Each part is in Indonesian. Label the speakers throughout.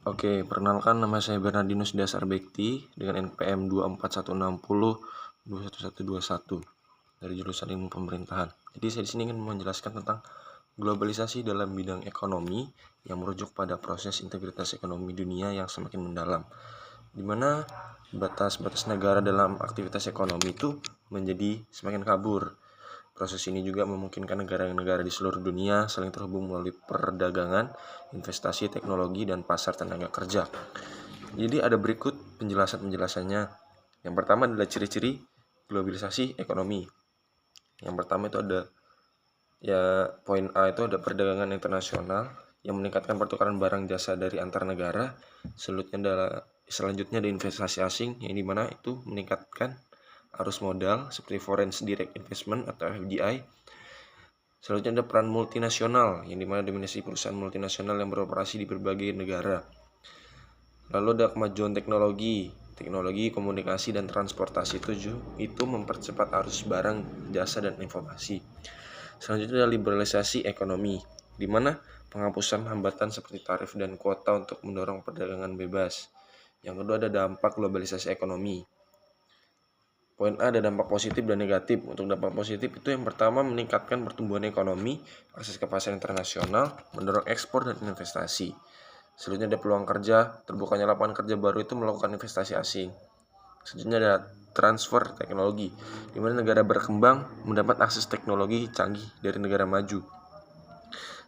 Speaker 1: Oke, perkenalkan nama saya Bernardinus Dasar Bekti dengan NPM 24160 21121 dari jurusan Ilmu Pemerintahan. Jadi saya di sini ingin menjelaskan tentang globalisasi dalam bidang ekonomi yang merujuk pada proses integritas ekonomi dunia yang semakin mendalam, di mana batas-batas negara dalam aktivitas ekonomi itu menjadi semakin kabur. Proses ini juga memungkinkan negara-negara di seluruh dunia saling terhubung melalui perdagangan, investasi, teknologi, dan pasar tenaga kerja. Jadi ada berikut penjelasannya. Yang pertama adalah ciri-ciri globalisasi ekonomi. Yang pertama itu ada poin A itu ada perdagangan internasional yang meningkatkan pertukaran barang jasa dari antar negara. Selanjutnya ada investasi asing yang dimana itu meningkatkan arus modal seperti foreign direct investment atau FDI. Selanjutnya ada peran multinasional yang dimana dominasi perusahaan multinasional yang beroperasi di berbagai negara. Lalu ada kemajuan teknologi komunikasi dan transportasi itu mempercepat arus barang, jasa, dan informasi. Selanjutnya ada liberalisasi ekonomi, di mana penghapusan hambatan seperti tarif dan kuota untuk mendorong perdagangan bebas. Yang kedua ada dampak globalisasi ekonomi. Poin A ada dampak positif dan negatif. Untuk dampak positif itu yang pertama meningkatkan pertumbuhan ekonomi, akses ke pasar internasional, mendorong ekspor dan investasi. Selanjutnya ada peluang kerja, terbukanya lapangan kerja baru itu melakukan investasi asing. Selanjutnya ada transfer teknologi, di mana negara berkembang mendapat akses teknologi canggih dari negara maju.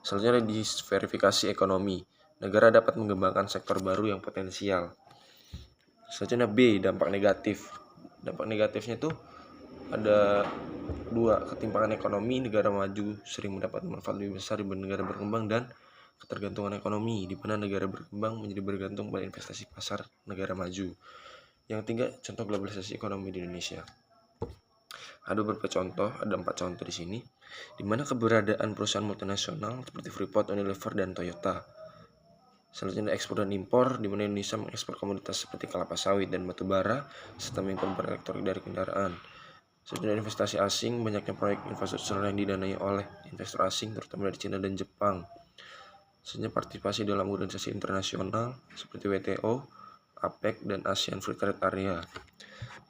Speaker 1: Selanjutnya ada diversifikasi ekonomi, negara dapat mengembangkan sektor baru yang potensial. Selanjutnya B, dampak negatif. Dampak negatifnya itu ada dua, ketimpangan ekonomi, negara maju sering mendapat manfaat lebih besar dibanding negara berkembang, dan ketergantungan ekonomi, di mana negara berkembang menjadi bergantung pada investasi pasar negara maju. Yang ketiga, contoh globalisasi ekonomi di Indonesia. Ada beberapa contoh, ada 4 contoh di sini, di mana keberadaan perusahaan multinasional seperti Freeport, Unilever, dan Toyota. Selanjutnya ekspor dan impor, di mana Indonesia mengekspor komoditas seperti kelapa sawit dan batu bara, serta mengimpor barang elektronik dari kendaraan. Selanjutnya investasi asing, banyaknya proyek infrastruktur yang didanai oleh investor asing, terutama dari Cina dan Jepang. Selanjutnya partisipasi dalam organisasi internasional seperti WTO, APEC, dan ASEAN Free Trade Area.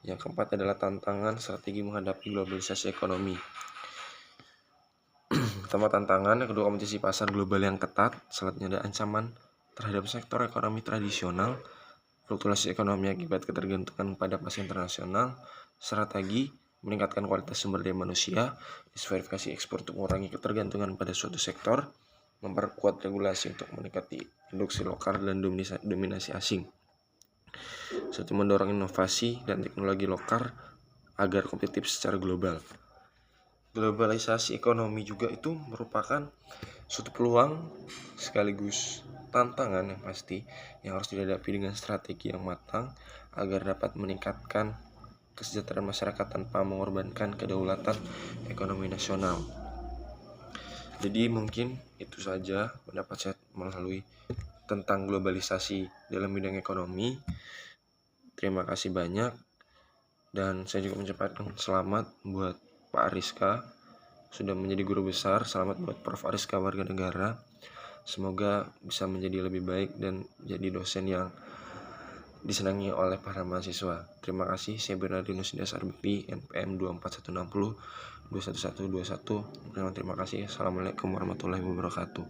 Speaker 1: Yang keempat adalah tantangan strategi menghadapi globalisasi ekonomi. Pertama tantangan, yang kedua kompetisi pasar global yang ketat. Selanjutnya ada ancaman terhadap sektor ekonomi tradisional, fluktuasi ekonomi akibat ketergantungan pada pasar internasional, strategi meningkatkan kualitas sumber daya manusia, diversifikasi ekspor untuk mengurangi ketergantungan pada suatu sektor, memperkuat regulasi untuk meningkati produksi lokal dan dominasi asing. Satu, mendorong inovasi dan teknologi lokal agar kompetitif secara global. Globalisasi ekonomi juga itu merupakan suatu peluang sekaligus tantangan yang pasti yang harus dihadapi dengan strategi yang matang agar dapat meningkatkan kesejahteraan masyarakat tanpa mengorbankan kedaulatan ekonomi nasional. Jadi mungkin itu saja pendapat saya melalui tentang globalisasi dalam bidang ekonomi. Terima kasih banyak, dan saya juga mengucapkan selamat buat Pak Ariska sudah menjadi guru besar. Selamat buat Prof. Ariska warga negara. Semoga bisa menjadi lebih baik dan jadi dosen yang disenangi oleh para mahasiswa. Terima kasih. Saya Bernardinus Dasar Bekti, NPM 24160 21121. Terima kasih. Assalamualaikum warahmatullahi wabarakatuh.